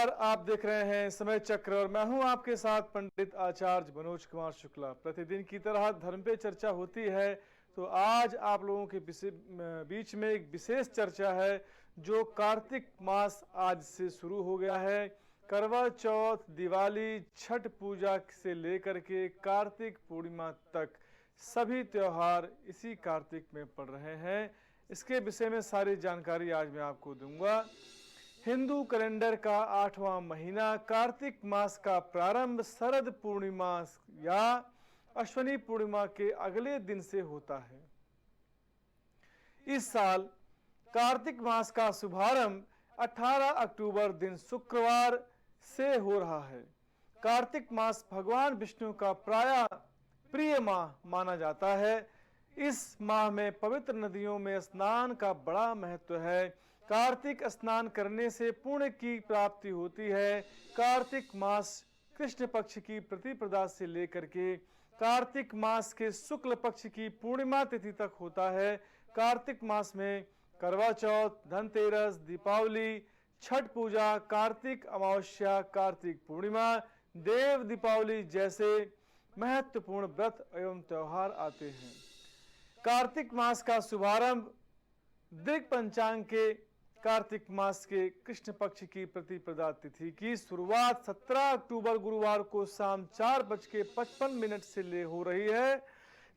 नमस्कार, आप देख रहे हैं समय चक्र और मैं हूं आपके साथ पंडित आचार्य मनोज कुमार शुक्ला। प्रतिदिन की तरह धर्म पे चर्चा होती है, तो आज आप लोगों के बीच में एक विशेष चर्चा है जो कार्तिक मास आज से शुरू हो गया है। करवा चौथ, दिवाली, छठ पूजा से लेकर के कार्तिक पूर्णिमा तक सभी त्योहार इसी कार्तिक में पड़ रहे हैं। इसके विषय में सारी जानकारी आज मैं आपको दूंगा। हिंदू कैलेंडर का 8वां महीना कार्तिक मास का प्रारंभ शरद पूर्णिमा या अश्विनी पूर्णिमा के अगले दिन से होता है। इस साल कार्तिक मास का शुभारंभ 18 अक्टूबर दिन शुक्रवार से हो रहा है। कार्तिक मास भगवान विष्णु का प्रायः प्रिय माह माना जाता है। इस माह में पवित्र नदियों में स्नान का बड़ा महत्व है। कार्तिक स्नान करने से पुण्य की प्राप्ति होती है। कार्तिक मास कृष्ण पक्ष की प्रतिपदा से लेकर के कार्तिक मास के शुक्ल पक्ष की पूर्णिमा तिथि तक होता है। कार्तिक मास में करवा चौथ, धनतेरस, दीपावली, छठ पूजा, कार्तिक अमावस्या, कार्तिक पूर्णिमा, देव दीपावली जैसे महत्वपूर्ण व्रत एवं त्योहार आते हैं। कार्तिक मास का शुभारंभ दिग् पंचांग के कार्तिक मास के कृष्ण पक्ष की प्रतिपदा तिथि की शुरुआत 17 अक्टूबर गुरुवार को शाम 4:55 से ले हो रही है।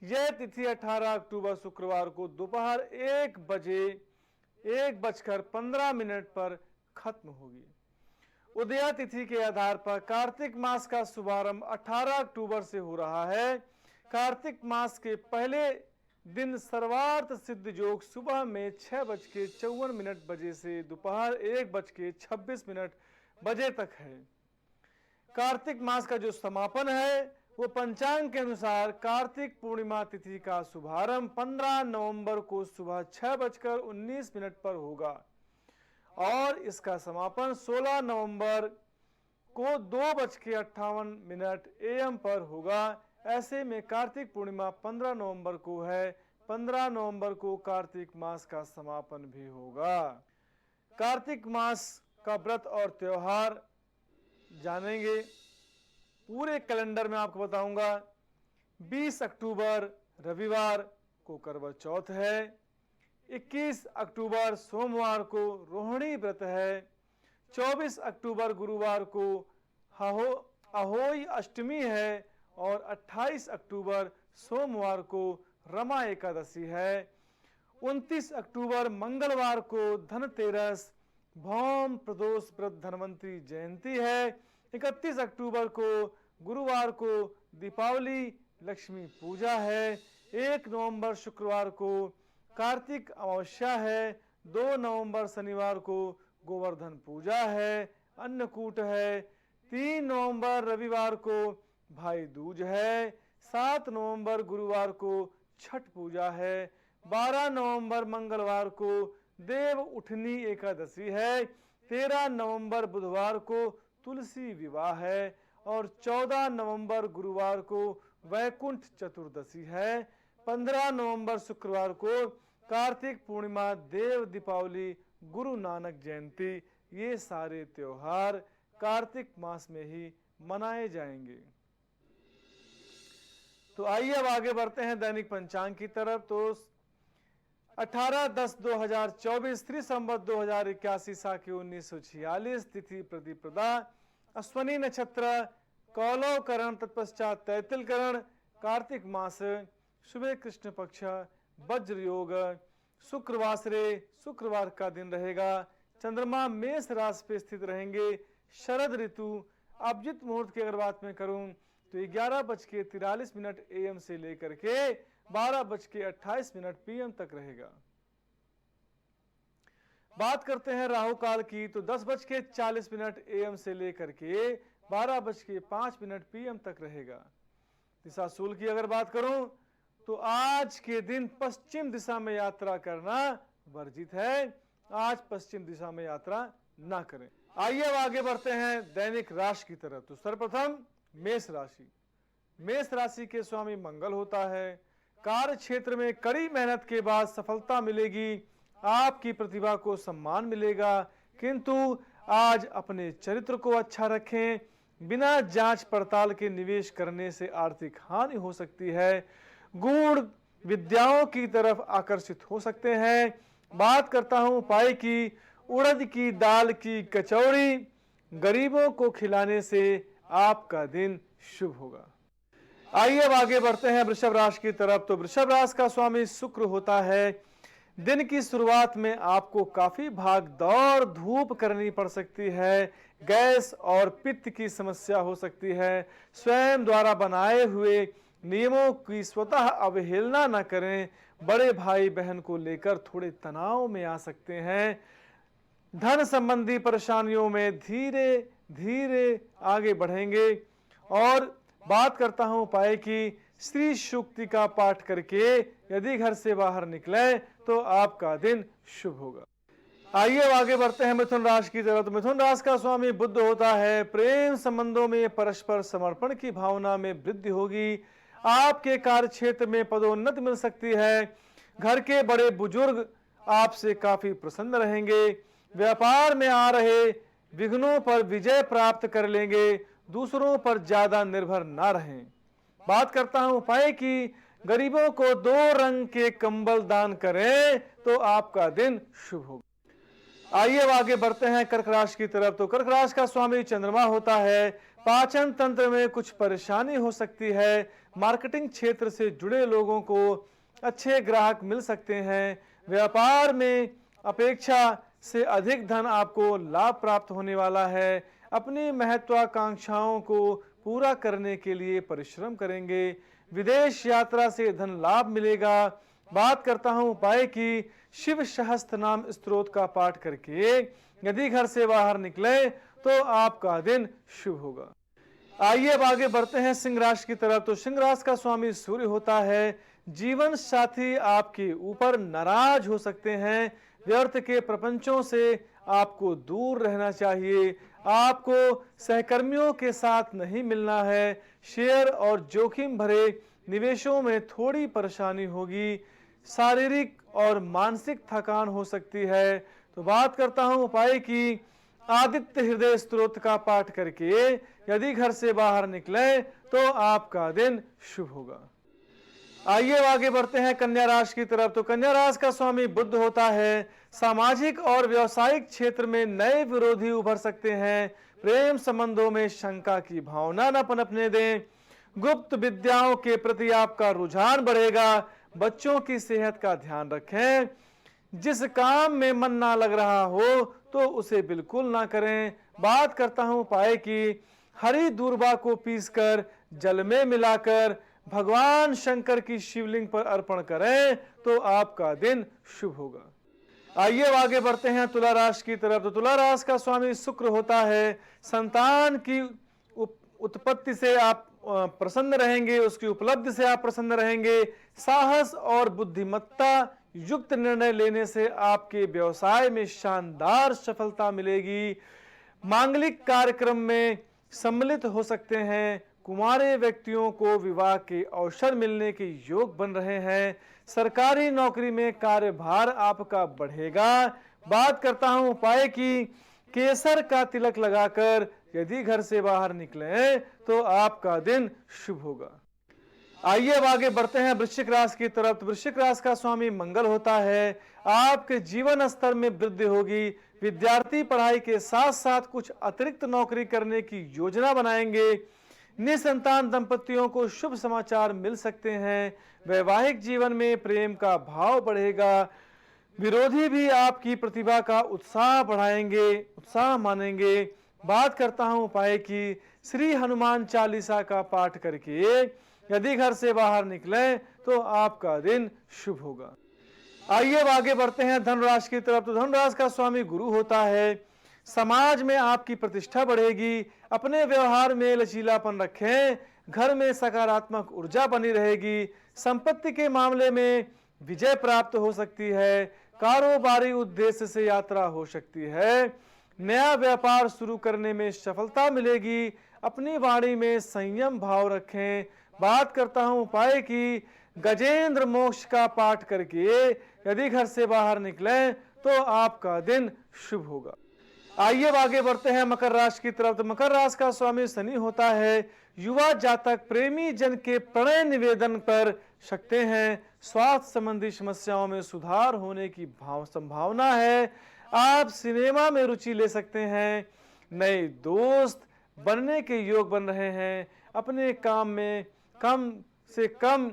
यह तिथि 18 अक्टूबर शुक्रवार को दोपहर 1:15 पर खत्म होगी। उदया तिथि के आधार पर कार्तिक मास का शुभारंभ 18 अक्टूबर से हो रहा है। कार्तिक मास के पहले दिन सर्वार्थ सिद्ध योग सुबह में 6:54 बजे से दोपहर 1:26 बजे तक है। कार्तिक मास का जो समापन है वो पंचांग के अनुसार कार्तिक पूर्णिमा तिथि का शुभारंभ 15 नवंबर को सुबह 6:19 पर होगा और इसका समापन 16 नवंबर को 2:58 AM पर होगा। ऐसे में कार्तिक पूर्णिमा 15 नवंबर को है। 15 नवंबर को कार्तिक मास का समापन भी होगा। कार्तिक मास का व्रत और त्योहार जानेंगे। पूरे कैलेंडर में आपको बताऊंगा। 20 अक्टूबर रविवार को करवा चौथ है। 21 अक्टूबर सोमवार को रोहिणी व्रत है। 24 अक्टूबर गुरुवार को अहोई अष्टमी है और 28 अक्टूबर सोमवार को रमा एकादशी है। 29 अक्टूबर मंगलवार को धनतेरस भौम प्रदोष व्रत धन्वंतरी जयंती है। 31 अक्टूबर को गुरुवार को दीपावली लक्ष्मी पूजा है। 1 नवंबर शुक्रवार को कार्तिक अमावस्या है। 2 नवंबर शनिवार को गोवर्धन पूजा है, अन्नकूट है। 3 नवंबर रविवार को भाई दूज है। 7 नवंबर गुरुवार को छठ पूजा है। 12 नवंबर मंगलवार को देव उठनी एकादशी है। 13 नवंबर बुधवार को तुलसी विवाह है और 14 नवंबर गुरुवार को वैकुंठ चतुर्दशी है। 15 नवंबर शुक्रवार को कार्तिक पूर्णिमा, देव दीपावली, गुरु नानक जयंती, ये सारे त्योहार कार्तिक मास में ही मनाए जाएंगे। तो आइए अब आगे बढ़ते हैं दैनिक पंचांग की तरफ। तो 18/10/2024 श्री संवत 2081 साके 1946 तिथि प्रतिपदा, अश्वनी नक्षत्र, कौलवकरण तत्पश्चात तैतिलकरण, कार्तिक मास, सुबह कृष्ण पक्ष, वज्र योग, शुक्रवार का दिन रहेगा। चंद्रमा मेष राशि पे स्थित रहेंगे। शरद ऋतु, अभिजित मुहूर्त की अगर बात मैं करूं तो 11:43 AM से लेकर के 12:28 PM तक रहेगा। बात करते हैं राहु काल की तो 10:40 AM से लेकर के 12:05 PM तक रहेगा। दिशा शूल की अगर बात करूं तो आज के दिन पश्चिम दिशा में यात्रा करना वर्जित है। आज पश्चिम दिशा में यात्रा ना करें। आइए अब आगे बढ़ते हैं दैनिक राशि की तरफ। तो सर्वप्रथम मेष राशि। मेष राशि के स्वामी मंगल होता है। कार्य क्षेत्र में कड़ी मेहनत के बाद सफलता मिलेगी। आपकी प्रतिभा को सम्मान मिलेगा। किंतु आज अपने चरित्र को अच्छा रखें। बिना जांच पड़ताल के निवेश करने से आर्थिक हानि हो सकती है। गूढ़ विद्याओं की तरफ आकर्षित हो सकते हैं। बात करता हूं उपाय की। उड़द की दाल की कचौड़ी गरीबों को खिलाने से आपका दिन शुभ होगा। आइए अब आगे बढ़ते हैं वृषभ राशि की तरफ। तो वृषभ राशि का स्वामी शुक्र होता है। दिन की शुरुआत में आपको काफी भाग दौड़ धूप करनी पड़ सकती है। गैस और पित्त की समस्या हो सकती है। स्वयं द्वारा बनाए हुए नियमों की स्वतः अवहेलना न करें। बड़े भाई बहन को लेकर थोड़े तनाव में आ सकते हैं। धन संबंधी परेशानियों में धीरे धीरे आगे बढ़ेंगे। और बात करता हूं उपाय की। श्री सूक्ति का पाठ करके यदि घर से बाहर निकले तो आपका दिन शुभ होगा। आइए अब आगे बढ़ते हैं मिथुन राशि की तरफ। तो मिथुन राशि का स्वामी बुध होता है। प्रेम संबंधों में परस्पर समर्पण की भावना में वृद्धि होगी। आपके कार्य क्षेत्र में पदोन्नति मिल सकती है। घर के बड़े बुजुर्ग आपसे काफी प्रसन्न रहेंगे। व्यापार में आ रहे विघ्नों पर विजय प्राप्त कर लेंगे। दूसरों पर ज्यादा निर्भर ना रहें। बात करता हूं उपाय की। गरीबों को 2 रंग के कंबल दान करें तो आपका दिन शुभ होगा। आइए अब आगे बढ़ते हैं कर्क राशि की तरफ। तो कर्क राशि का स्वामी चंद्रमा होता है। पाचन तंत्र में कुछ परेशानी हो सकती है। मार्केटिंग क्षेत्र से जुड़े लोगों को अच्छे ग्राहक मिल सकते हैं। व्यापार में अपेक्षा से अधिक धन आपको लाभ प्राप्त होने वाला है। अपनी महत्वाकांक्षाओं को पूरा करने के लिए परिश्रम करेंगे। विदेश यात्रा से धन लाभ मिलेगा। बात करता हूं उपाय की। शिव सहस्त्र नाम स्तोत्र का पाठ करके यदि घर से बाहर निकले तो आपका दिन शुभ होगा। आइए अब आगे बढ़ते हैं सिंह राशि की तरफ। तो सिंह राशि का स्वामी सूर्य होता है। जीवन साथी आपके ऊपर नाराज हो सकते हैं। व्यर्थ के प्रपंचों से आपको दूर रहना चाहिए। आपको सहकर्मियों के साथ नहीं मिलना है। शेयर और जोखिम भरे निवेशों में थोड़ी परेशानी होगी। शारीरिक और मानसिक थकान हो सकती है। तो बात करता हूं उपाय की। आदित्य हृदय स्तोत्र का पाठ करके यदि घर से बाहर निकले तो आपका दिन शुभ होगा। आइए आगे बढ़ते हैं कन्या राशि की तरफ। तो कन्या राशि का स्वामी बुध होता है। सामाजिक और व्यावसायिक क्षेत्र में नए विरोधी उभर सकते हैं। प्रेम संबंधों में शंका की भावना न पनपने दें। गुप्त विद्याओं के प्रति आपका रुझान बढ़ेगा। बच्चों की सेहत का ध्यान रखें। जिस काम में मन ना लग रहा हो तो उसे बिल्कुल ना करें। बात करता हूं उपाय की। हरी दूर्वा को पीसकर जल में मिलाकर भगवान शंकर की शिवलिंग पर अर्पण करें तो आपका दिन शुभ होगा। आइए आगे बढ़ते हैं तुला राशि की तरफ। तो तुला राशि का स्वामी शुक्र होता है। संतान की उत्पत्ति से आप प्रसन्न रहेंगे। उसकी उपलब्धि से आप प्रसन्न रहेंगे। साहस और बुद्धिमत्ता युक्त निर्णय लेने से आपके व्यवसाय में शानदार सफलता मिलेगी। मांगलिक कार्यक्रम में सम्मिलित हो सकते हैं। कुंवारे व्यक्तियों को विवाह के अवसर मिलने के योग बन रहे हैं। सरकारी नौकरी में कार्यभार आपका बढ़ेगा। बात करता हूं उपाय की। केसर का तिलक लगाकर यदि घर से बाहर निकले तो आपका दिन शुभ होगा। आइए अब आगे बढ़ते हैं वृश्चिक राशि की तरफ। तो वृश्चिक राशि का स्वामी मंगल होता है। आपके जीवन स्तर में वृद्धि होगी। विद्यार्थी पढ़ाई के साथ साथ कुछ अतिरिक्त नौकरी करने की योजना बनाएंगे। निसंतान दंपतियों को शुभ समाचार मिल सकते हैं। वैवाहिक जीवन में प्रेम का भाव बढ़ेगा। विरोधी भी आपकी प्रतिभा का उत्साह बढ़ाएंगे, उत्साह मानेंगे। बात करता हूं उपाय की। श्री हनुमान चालीसा का पाठ करके यदि घर से बाहर निकले तो आपका दिन शुभ होगा। आइए अब आगे बढ़ते हैं धन राशि की तरफ। तो धन राशि का स्वामी गुरु होता है। समाज में आपकी प्रतिष्ठा बढ़ेगी। अपने व्यवहार में लचीलापन रखें। घर में सकारात्मक ऊर्जा बनी रहेगी। संपत्ति के मामले में विजय प्राप्त हो सकती है। कारोबारी उद्देश्य से यात्रा हो सकती है। नया व्यापार शुरू करने में सफलता मिलेगी। अपनी वाणी में संयम भाव रखें। बात करता हूं उपाय की। गजेंद्र मोक्ष का पाठ करके यदि घर से बाहर निकलें तो आपका दिन शुभ होगा। आइए अब आगे बढ़ते हैं मकर राशि की तरफ। तो मकर राशि का स्वामी शनि होता है। युवा जातक प्रेमी जन के प्रणय निवेदन पर सकते हैं। स्वास्थ्य संबंधी समस्याओं में सुधार होने की संभावना है। आप सिनेमा में रुचि ले सकते हैं। नए दोस्त बनने के योग बन रहे हैं। अपने काम में कम से कम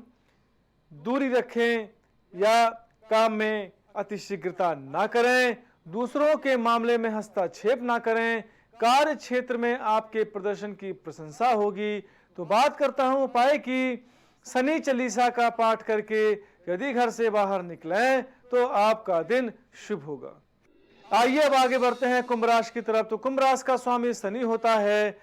दूरी रखें या काम में अतिशीघ्रता ना करें। दूसरों के मामले में हस्तक्षेप ना करें। कार्य क्षेत्र में आपके प्रदर्शन की प्रशंसा होगी। तो बात करता हूं उपाय की। शनि चालीसा का पाठ करके यदि घर से बाहर निकलें तो आपका दिन शुभ होगा। आइए अब आगे बढ़ते हैं कुंभ राशि की तरफ। तो कुंभ राशि का स्वामी शनि होता है।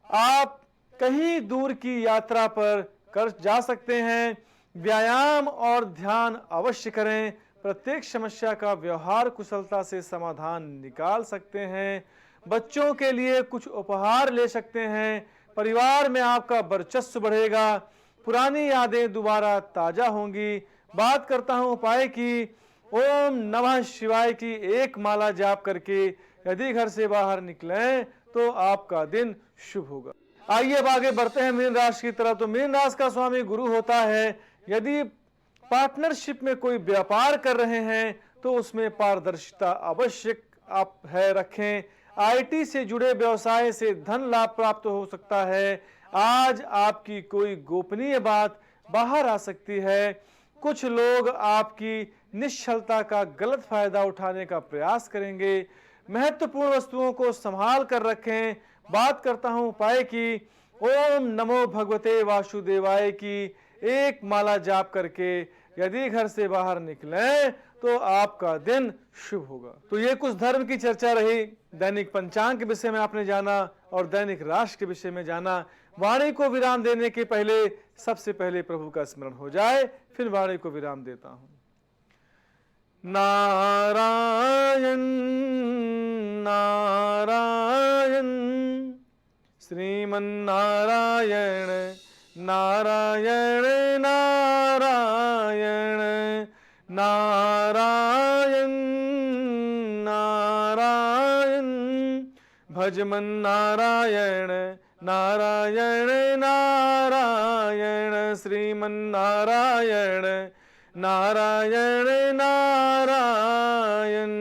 आप कहीं दूर की यात्रा पर जा सकते हैं। व्यायाम और ध्यान अवश्य करें। प्रत्येक समस्या का व्यवहार कुशलता से समाधान निकाल सकते हैं। बच्चों के लिए कुछ उपहार ले सकते हैं। परिवार में आपका वर्चस्व बढ़ेगा। पुरानी यादें दोबारा ताजा होंगी। बात करता हूं उपाय की। ओम नमः शिवाय की एक माला जाप करके यदि घर से बाहर निकलें तो आपका दिन शुभ होगा। आइए अब आगे बढ़ते हैं मीन राशि की तरफ। तो मीन राशि का स्वामी गुरु होता है। यदि पार्टनरशिप में कोई व्यापार कर रहे हैं तो उसमें पारदर्शिता आवश्यक आप रखें। आईटी से जुड़े व्यवसाय से धन लाभ प्राप्त हो सकता है। आज आपकी कोई गोपनीय बात बाहर आ सकती है। कुछ लोग आपकी निश्चलता का गलत फायदा उठाने का प्रयास करेंगे। महत्वपूर्ण वस्तुओं को संभाल कर रखें। बात करता हूं उपाय की। ओम नमो भगवते वासुदेवाय की एक माला जाप करके यदि घर से बाहर निकलें तो आपका दिन शुभ होगा। तो ये कुछ धर्म की चर्चा रही। दैनिक पंचांग के विषय में आपने जाना और दैनिक राशि के विषय में जाना। वाणी को विराम देने के पहले सबसे पहले प्रभु का स्मरण हो जाए, फिर वाणी को विराम देता हूं। नारायण नारायण श्रीमन्नारायण नारायण नारायण नारायण नारायण भजमन नारायण नारायण नारायण श्रीमन्नारायण नारायण नारायण।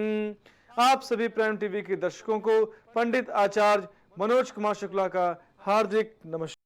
आप सभी प्राइम टीवी के दर्शकों को पंडित आचार्य मनोज कुमार शुक्ला का हार्दिक नमस्कार।